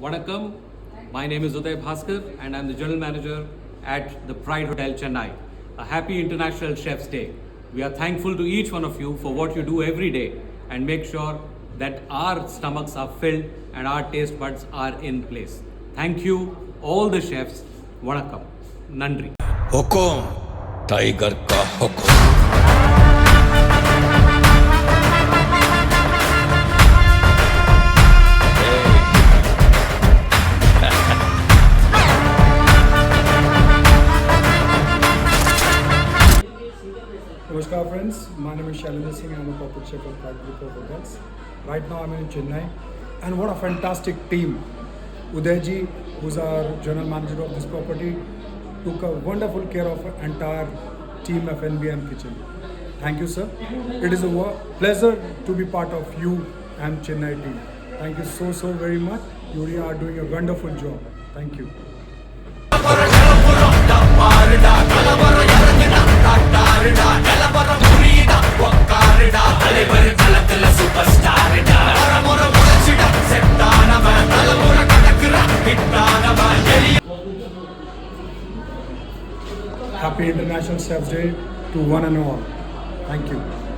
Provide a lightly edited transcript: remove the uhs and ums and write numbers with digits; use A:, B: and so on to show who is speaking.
A: Vanakkam. My name is Uday Bhaskar and I'm the General Manager at the Pride Hotel Chennai. A happy International Chef's Day. We are thankful to each one of you for what you do every day and make sure that our stomachs are filled and our taste buds are in place. Thank you, all the chefs. Vanakkam. Nandri.
B: Hukum tiger का हुकुम।
C: Namaskar friends, my name is Shailendra Singh. I'm a corporate chef of Pride Group of Hotels. Right now I'm in Chennai, and what a fantastic team. Uday ji, who's our general manager of this property, took a wonderful care of our entire team F&B and kitchen. Thank you, sir. It is a pleasure to be part of you and Chennai team. Thank you so very much. You really are doing a wonderful job. Thank you. Happy International Chef's Day to one and all. Thank you.